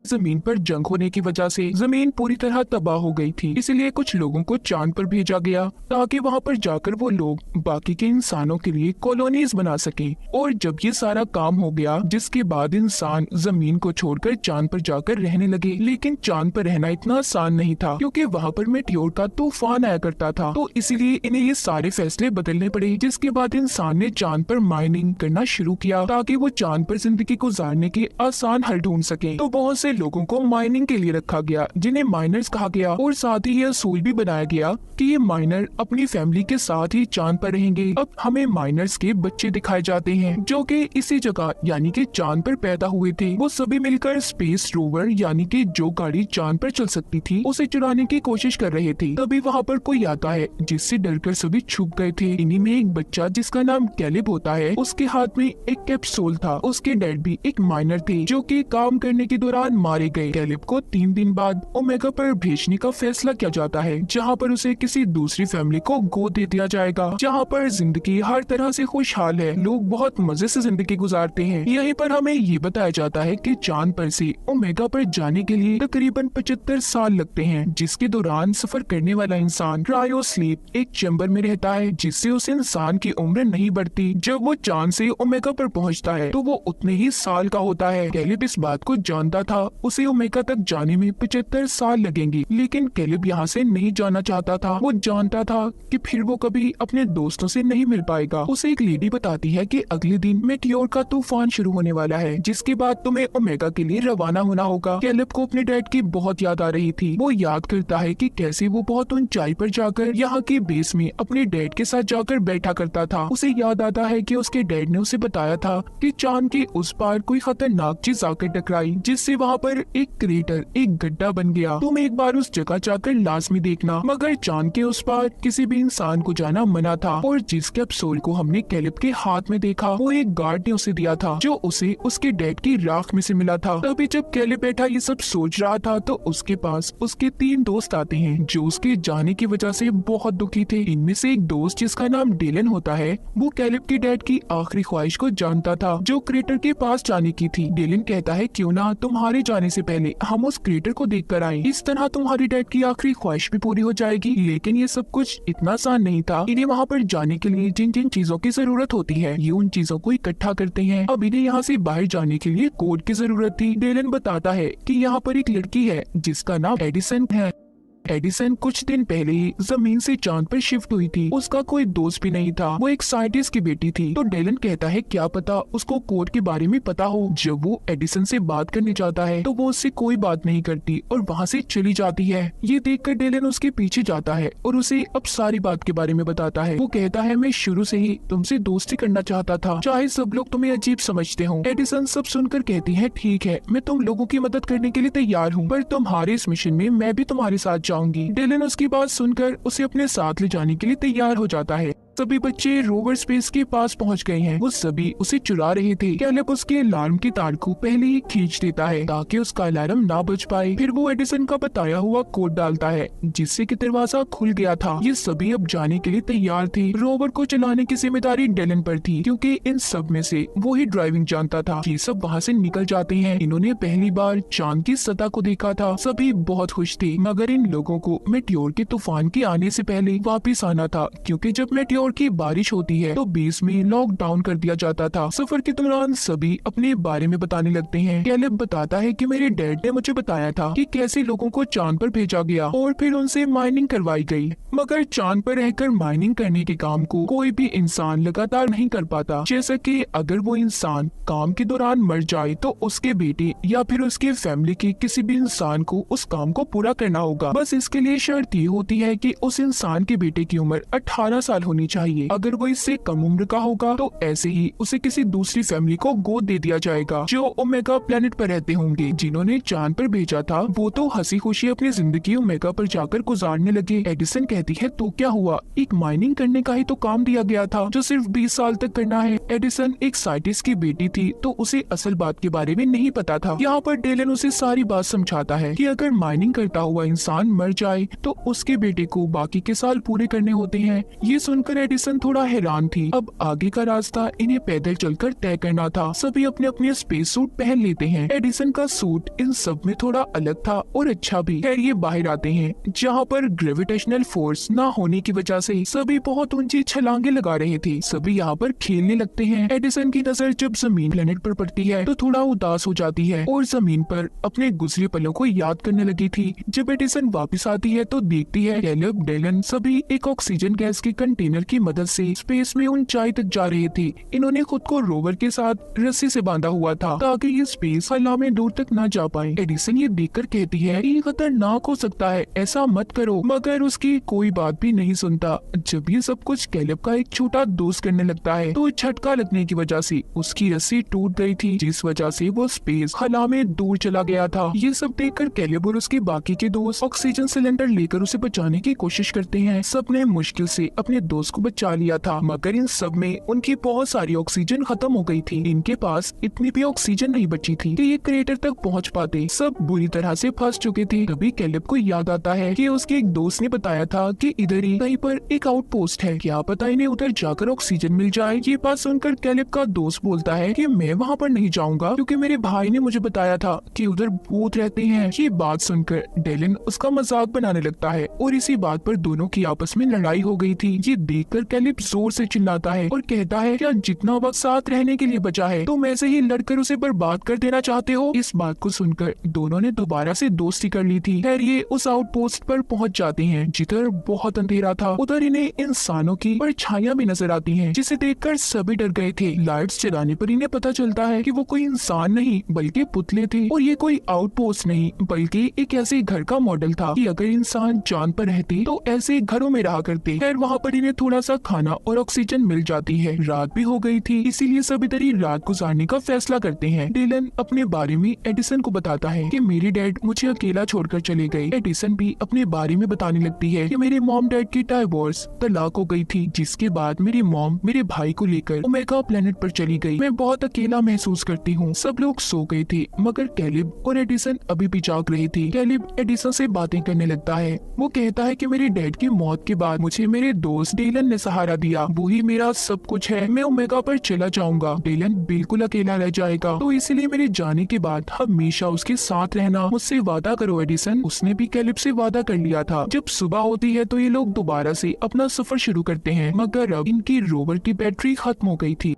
जमीन पर जंग होने की वजह से जमीन पूरी तरह तबाह हो गई थी, इसलिए कुछ लोगों को चांद पर भेजा गया ताकि वहां पर जाकर वो लोग बाकी के इंसानों के लिए कॉलोनीज बना सके। और जब ये सारा काम हो गया, जिसके बाद इंसान जमीन को छोड़कर चांद पर जाकर रहने लगे। लेकिन चांद पर रहना इतना आसान नहीं था, क्योंकि वहाँ पर मेटियोर का तूफान आया करता था, तो इसीलिए इन्हें ये सारे फैसले बदलने पड़े। जिसके बाद इंसान ने चांद पर माइनिंग करना शुरू किया ताकि वो चांद पर जिंदगी गुजारने के आसान हल ढूंढ सके। तो बहुत से लोगों को माइनिंग के लिए रखा गया, जिन्हें माइनर्स कहा गया। और साथ ही यह असूल भी बनाया गया कि ये माइनर अपनी फैमिली के साथ ही चांद पर रहेंगे। अब हमें माइनर्स के बच्चे दिखाए जाते हैं जो कि इसी जगह यानी कि चांद पर पैदा हुए थे। वो सभी मिलकर स्पेस रोवर यानी कि जो गाड़ी चांद पर चल सकती थी उसे चुराने की कोशिश कर रहे थे। तभी वहाँ पर कोई आता है, जिससे डरकर सभी छुप गए थे। इन्हीं में एक बच्चा जिसका नाम कैलिब होता है, उसके हाथ में एक कैप्सूल था। उसके डैड भी एक माइनर थे जो कि काम करने के दौरान मारे गए। कैलिब को 3 दिन बाद ओमेगा पर भेजने का फैसला किया जाता है, जहाँ पर उसे किसी दूसरी फैमिली को गोद दे दिया जाएगा, जहाँ पर जिंदगी हर तरह से खुशहाल है। लोग बहुत मजे से जिंदगी गुजारते हैं। यहीं पर हमें ये बताया जाता है कि चांद पर से ओमेगा पर जाने के लिए तकरीबन 75 साल लगते हैं, जिसके दौरान सफर करने वाला इंसान क्रायो स्लीप एक चैम्बर में रहता है, जिससे उस इंसान की उम्र नहीं बढ़ती। जब वो चांद से ओमेगा पर पहुंचता है तो वो उतने ही साल का होता है। कैलिब इस बात को जानता था, उसे ओमेगा तक जाने में 75 साल लगेंगे, लेकिन कैलिब यहाँ से नहीं जाना चाहता था। वो जानता था कि फिर वो कभी अपने दोस्तों से नहीं मिल पाएगा। उसे एक लेडी बताती है कि अगले दिन मेटियोर का तूफान शुरू होने वाला है, जिसके बाद तुम्हें ओमेगा के लिए रवाना होना होगा। कैलिब को अपने डैड की बहुत याद आ रही थी। वो याद करता है कि कैसे वो बहुत ऊंचाई पर जाकर यहाँ के बेस में अपने डैड के साथ जाकर बैठा करता था। उसे याद आता है कि उसके डैड ने उसे बताया था कि चांद के उस पार कोई खतरनाक चीज आकर टकराई, जिससे वहाँ पर एक क्रेटर एक गड्ढा बन गया। तुम एक बार उस जगह जाकर लाजमी देखना। मगर चांद के उस पार किसी भी इंसान को जाना मना था। और जिस कैप्सूल को हमने कैलिब के हाथ में देखा, वो एक गार्ड ने उसे दिया था, जो उसे उसके डैड की राख में से मिला था। तभी जब कैलिब बैठा ये सब सोच रहा था, तो उसके पास उसके 3 दोस्त आते हैं, जो उसके जाने की वजह से बहुत दुखी थे। इनमें से एक दोस्त जिसका नाम डेलन होता है, वो कैलिब के डैड की आखिरी ख्वाहिश को जानता था, जो क्रेटर के पास जाने की थी। डेलन कहता है, क्यों ना तुम्हारे जाने से पहले हम उस क्रेटर को देख कर आए, इस तरह तुम्हारी डैड की आखिरी ख्वाहिश भी पूरी हो जाएगी। लेकिन ये सब कुछ इतना आसान नहीं था। इन्हें वहाँ पर जाने के लिए जिन जिन चीजों की जरूरत होती है, ये उन चीजों को इकट्ठा करते हैं। अब इन्हें यहाँ से बाहर जाने के लिए कोड की जरूरत थी। डेलन बताता है कि यहाँ पर एक लड़की है जिसका नाम एडिसन है। एडिसन कुछ दिन पहले ही जमीन से चांद पर शिफ्ट हुई थी। उसका कोई दोस्त भी नहीं था, वो एक साइंटिस्ट की बेटी थी। तो डेलन कहता है, क्या पता उसको कोड के बारे में पता हो। जब वो एडिसन से बात करने जाता है तो वो उससे कोई बात नहीं करती और वहाँ से चली जाती है। ये देखकर डेलन उसके पीछे जाता है और उसे अब सारी बात के बारे में बताता है। वो कहता है, मैं शुरू से ही तुमसे दोस्ती करना चाहता था, चाहे सब लोग तुम्हें अजीब समझते हो। एडिसन सब सुनकर कहती है, ठीक है, मैं तुम लोगों की मदद करने के लिए तैयार हूँ, पर तुम्हारे इस मिशन में मैं भी तुम्हारे साथ जाऊंगी। डेलन उसकी बात सुनकर उसे अपने साथ ले जाने के लिए तैयार हो जाता है। सभी बच्चे रोवर स्पेस के पास पहुंच गए हैं। वो सभी उसे चुरा रहे थे। कैलिब उसके अलार्म की तार को पहले ही खींच देता है ताकि उसका अलार्म ना बज पाए। फिर वो एडिसन का बताया हुआ कोड डालता है, जिससे कि दरवाजा खुल गया था। ये सभी अब जाने के लिए तैयार थे। रोवर को चलाने की जिम्मेदारी डेलन पर थी, क्योंकि इन सब में से वो ही ड्राइविंग जानता था। ये सब वहाँ से निकल जाते हैं। इन्होंने पहली बार चांद की सतह को देखा था। सभी बहुत खुश थे, मगर इन लोगों को मेटियोर के तूफान के आने से पहले वापिस आना था, क्योंकि जब मेटियोर की बारिश होती है तो बेस में लॉकडाउन कर दिया जाता था। सफर के दौरान सभी अपने बारे में बताने लगते हैं। कैलिब बताता है कि मेरे डैड ने मुझे बताया था कि कैसे लोगों को चांद पर भेजा गया और फिर उनसे माइनिंग करवाई गई, मगर चांद पर रहकर माइनिंग करने के काम को कोई भी इंसान लगातार नहीं कर पाता। जैसा कि अगर वो इंसान काम के दौरान मर जाए तो उसके बेटे या फिर उसके फैमिली के किसी भी इंसान को उस काम को पूरा करना होगा। बस इसके लिए शर्त ये होती है कि उस इंसान के बेटे की उम्र 18 साल होनी चाहिए। अगर वो इससे कम उम्र का होगा तो ऐसे ही उसे किसी दूसरी फैमिली को गोद दे दिया जाएगा, जो ओमेगा प्लेनेट पर रहते होंगे। जिन्होंने चांद पर भेजा था वो तो हंसी खुशी अपनी जिंदगी ओमेगा पर जाकर गुजारने लगे। एडिसन कहती है, तो क्या हुआ, एक माइनिंग करने का ही तो काम दिया गया था जो सिर्फ 20 साल तक करना है। एडिसन एक साइंटिस्ट की बेटी थी, तो उसे असल बात के बारे में नहीं पता था। यहाँ पर डेलन उसे सारी बात समझाता है कि अगर माइनिंग करता हुआ इंसान मर जाए तो उसके बेटे को बाकी के साल पूरे करने होते हैं। ये सुनकर एडिसन थोड़ा हैरान थी। अब आगे का रास्ता इन्हें पैदल चलकर तय करना था। सभी अपने अपने स्पेस सूट पहन लेते हैं। एडिसन का सूट इन सब में थोड़ा अलग था और अच्छा भी। खैर ये बाहर आते हैं जहाँ पर ग्रेविटेशनल फोर्स ना होने की वजह से सभी बहुत ऊंची छलांगे लगा रहे थे। सभी यहाँ पर खेलने लगते हैं। एडिसन की नजर जब जमीन प्लेनेट पर पड़ती है तो थोड़ा उदास हो जाती है और जमीन पर अपने गुजरे पलों को याद करने लगी थी। जब एडिसन वापस आती है तो देखती है कैलेब, डेलन सभी एक ऑक्सीजन गैस के कंटेनर की मदद से स्पेस में ऊंचाई तक जा रहे थे। इन्होंने खुद को रोवर के साथ रस्सी से बांधा हुआ था ताकि ये स्पेस खला में दूर तक न जा पाए। एडिसन ये देखकर कहती है ये खतरनाक हो सकता है, ऐसा मत करो, मगर उसकी कोई बात भी नहीं सुनता। जब ये सब कुछ कैलेब का एक छोटा दोस्त करने लगता है तो झटका लगने की वजह से उसकी रस्सी टूट गई थी, जिस वजह से वो स्पेस खला में दूर चला गया था। ये सब देखकर कैलेब और उसके बाकी के दोस्त ऑक्सीजन सिलेंडर लेकर उसे बचाने की कोशिश करते हैं। सबने मुश्किल से अपने दोस्त को बचा लिया था, मगर इन सब में उनकी बहुत सारी ऑक्सीजन खत्म हो गई थी। इनके पास इतनी भी ऑक्सीजन नहीं बची थी कि ये क्रेटर तक पहुंच पाते। सब बुरी तरह से फंस चुके थे। तभी कैलेब को याद आता है कि उसके एक दोस्त ने बताया था कि इधर ही कहीं पर एक आउटपोस्ट है, क्या पता इन्हें उधर जाकर ऑक्सीजन मिल जाए। ये बात सुनकर कैलेब का दोस्त बोलता है कि मैं वहाँ पर नहीं जाऊंगा क्योंकि मेरे भाई ने मुझे बताया था कि उधर भूत रहते हैं। ये बात सुनकर डेलन उसका मजाक बनाने लगता है और इसी बात पर दोनों की आपस में लड़ाई हो गई थी। ये देखकर कैलेब जोर से चिल्लाता है और कहता है क्या जितना वक्त साथ रहने के लिए बचा है तुम ऐसे ही लड़कर उसे बर्बाद कर देना चाहते हो। इस बात को सुनकर दोनों ने दोबारा से दोस्ती कर ली थी। खैर ये उस आउटपोस्ट पर पहुंच जाते हैं जिधर बहुत अंधेरा था। उधर इन्हें इंसानों की परछाइयां भी नजर आती हैं, जिसे देखकर सभी डर गए थे। लाइट्स जलाने पर इन्हें पता चलता है कि वो कोई इंसान नहीं बल्कि पुतले थे और ये कोई आउटपोस्ट नहीं बल्कि एक ऐसे घर का मॉडल था कि अगर इंसान चांद पर रहते तो ऐसे घरों में रहा करते। खैर वहाँ पर इन्हें थोड़ा सा खाना और ऑक्सीजन मिल जाती है। रात भी हो गई थी, इसीलिए सभी तरह रात गुजारने का फैसला करते हैं। डेलन अपने बारे में एडिसन को बताता है कि मेरे डैड मुझे अकेला छोड़कर चले गए। एडिसन भी अपने बारे में बताने लगती है कि मेरे मॉम डैड की डाइवोर्स तलाक हो गई थी, जिसके बाद मेरी मॉम मेरे भाई को लेकर ओमेगा प्लेनेट पर चली गई। मैं बहुत अकेला महसूस करती हूँ। सब लोग सो गए थे मगर कैलेब और एडिसन अभी भी जाग रहे थे। कैलेब एडिसन से बातें करने लगता है। वो कहता है कि मेरे डैड की मौत के बाद मुझे मेरे दोस्त डेलन ने सहारा दिया, वो ही मेरा सब कुछ है। मैं ओमेगा पर चला जाऊंगा, डेलन बिल्कुल अकेला रह जाएगा, तो इसलिए मेरे जाने के बाद हमेशा उसके साथ रहना। मुझसे वादा करो एडिसन। उसने भी कैलेब से वादा कर लिया था। जब सुबह होती है तो ये लोग दोबारा से अपना सफर शुरू करते हैं, मगर अब इनकी रोवर की बैटरी खत्म हो गई थी।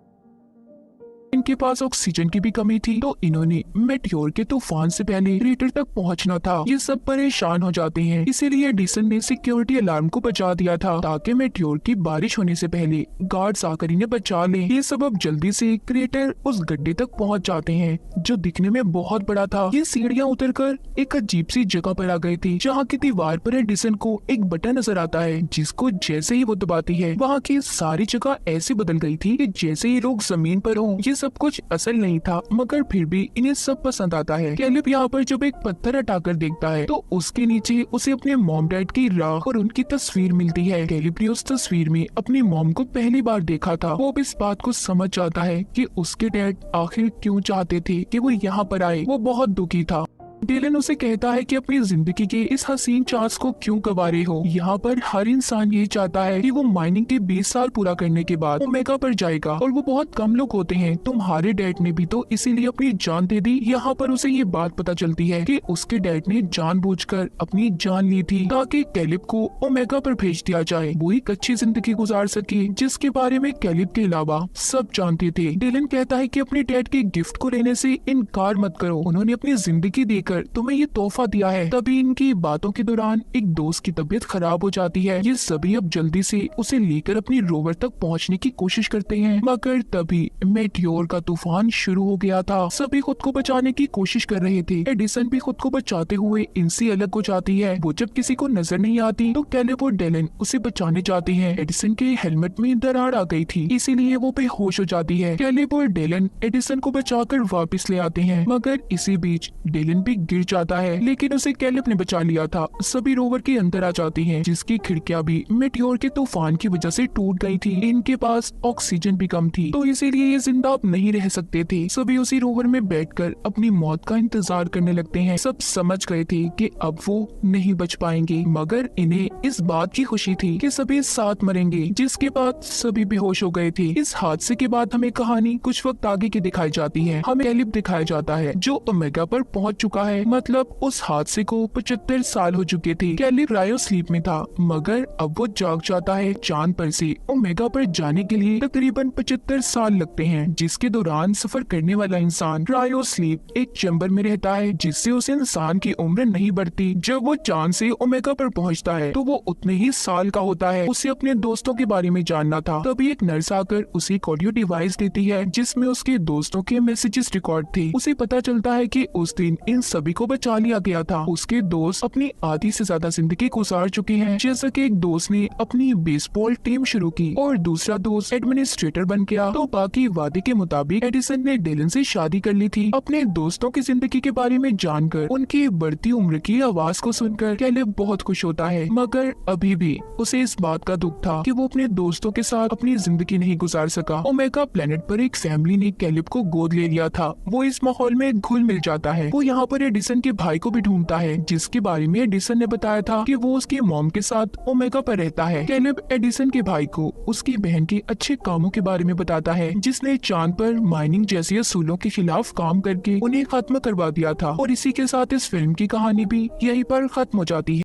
इनके पास ऑक्सीजन की भी कमी थी, तो इन्होंने मेटियोर के तूफान से पहले क्रेटर तक पहुंचना था। ये सब परेशान हो जाते हैं, इसीलिए एडिसन ने सिक्योरिटी अलार्म को बजा दिया था ताकि मेटियोर की बारिश होने से पहले गार्ड्स आकर इन्हें बचा ले। ये सब अब जल्दी से क्रेटर उस गड्ढे तक पहुंच जाते हैं जो दिखने में बहुत बड़ा था। ये सीढ़ियां उतरकर एक अजीब सी जगह पर आ गई थी, जहाँ की दीवार पर एडिसन को एक बटन नजर आता है, जिसको जैसे ही वो दबाती है वहाँ की सारी जगह ऐसे बदल गई थी कि जैसे ही लोग जमीन पर हों। ये सब कुछ असल नहीं था, मगर फिर भी इन्हें सब पसंद आता है। कैलेब यहाँ पर जब एक पत्थर हटाकर देखता है तो उसके नीचे उसे अपने मॉम डैड की राख और उनकी तस्वीर मिलती है। कैलेब ने उस तस्वीर में अपनी मॉम को पहली बार देखा था। वो इस बात को समझ जाता है कि उसके डैड आखिर क्यों चाहते थे कि वो यहाँ पर आए। वो बहुत दुखी था। डेलन उसे कहता है कि अपनी जिंदगी के इस हसीन चांस को क्यों गवा रहे हो। यहाँ पर हर इंसान ये चाहता है कि वो माइनिंग के 20 साल पूरा करने के बाद ओमेगा पर जाएगा, और वो बहुत कम लोग होते हैं। तुम्हारे डैड ने भी तो इसीलिए अपनी जान दे दी। यहाँ पर उसे ये बात पता चलती है कि उसके डैड ने जानबूझकर अपनी जान ली थी ताकि कैलेब को ओमेगा पर भेज दिया जाए, वो एक अच्छी जिंदगी गुजार सके, जिसके बारे में कैलेब के अलावा सब जानते थे। डेलन कहता है कि अपने डैड के गिफ्ट को लेने से इनकार मत करो, उन्होंने अपनी जिंदगी देकर तुम्हें ये तोहफा दिया है। तभी इनकी बातों के दौरान एक दोस्त की तबीयत खराब हो जाती है। ये सभी अब जल्दी से उसे लेकर अपनी रोवर तक पहुंचने की कोशिश करते हैं, मगर तभी मेटियोर का तूफान शुरू हो गया था। सभी खुद को बचाने की कोशिश कर रहे थे। एडिसन भी खुद को बचाते हुए इनसे अलग हो जाती है। वो जब किसी को नजर नहीं आती तो कैलेब और डेलन उसे बचाने जाते हैं। एडिसन के हेलमेट में दरार आ गई थी, इसीलिए वो बेहोश हो जाती है। कैलेब और डेलन एडिसन को बचाकर वापस ले आते हैं, मगर इसी बीच डेलन भी गिर जाता है, लेकिन उसे कैलिब ने बचा लिया था। सभी रोवर के अंदर आ जाती हैं, जिसकी खिड़कियां भी मेटियोर के तूफान की वजह से टूट गई थी। इनके पास ऑक्सीजन भी कम थी, तो इसीलिए ये जिंदा अब नहीं रह सकते थे। सभी उसी रोवर में बैठकर अपनी मौत का इंतजार करने लगते हैं। सब समझ गए थे कि अब वो नहीं बच पाएंगे, मगर इन्हें इस बात की खुशी थी कि सभी साथ मरेंगे। जिसके बाद सभी बेहोश हो गए थे। इस हादसे के बाद हमें कहानी कुछ वक्त आगे की दिखाई जाती है। हमें कैलिब दिखाया जाता है जो ओमेगा पर पहुंच चुका है। मतलब उस हादसे को 75 साल हो चुके थे। कैलिब क्रायो स्लीप में था, मगर अब वो जाग जाता है। चांद पर से ओमेगा पर जाने के लिए तकरीबन 75 साल लगते हैं, जिसके दौरान सफर करने वाला इंसान क्रायो स्लीप एक चैम्बर में रहता है, जिससे उस इंसान की उम्र नहीं बढ़ती। जब वो चांद से ओमेगा पर पहुंचता है तो वो उतने ही साल का होता है। उसे अपने दोस्तों के बारे में जानना था, तभी एक नर्स आकर उसे एक ऑडियो डिवाइस देती है जिसमें उसके दोस्तों के मैसेजेस रिकॉर्ड थे। उसे पता चलता है कि उस दिन इन सभी को बचा लिया गया था। उसके दोस्त अपनी आधी से ज्यादा जिंदगी गुजार चुके हैं। जैसा कि एक दोस्त ने अपनी बेसबॉल टीम शुरू की और दूसरा दोस्त एडमिनिस्ट्रेटर बन गया, तो बाकी वादे के मुताबिक एडिसन ने डेलन से शादी कर ली थी। अपने दोस्तों की जिंदगी के बारे में जानकर, उनकी बढ़ती उम्र की आवाज को सुनकर कैलिब बहुत खुश होता है, मगर अभी भी उसे इस बात का दुख था कि वो अपने दोस्तों के साथ अपनी जिंदगी नहीं गुजार सका। ओमेगा प्लेनेट पर एक फैमिली ने कैलिब को गोद ले लिया था। वो इस माहौल में घुल मिल जाता है। वो यहाँ पर एडिसन के भाई को भी ढूंढता है, जिसके बारे में एडिसन ने बताया था कि वो उसकी मॉम के साथ ओमेगा पर रहता है। कैलिब एडिसन के भाई को उसकी बहन के अच्छे कामों के बारे में बताता है, जिसने चांद पर माइनिंग जैसे असूलों के खिलाफ काम करके उन्हें खत्म करवा दिया था। और इसी के साथ इस फिल्म की कहानी भी यहीं पर खत्म हो जाती है।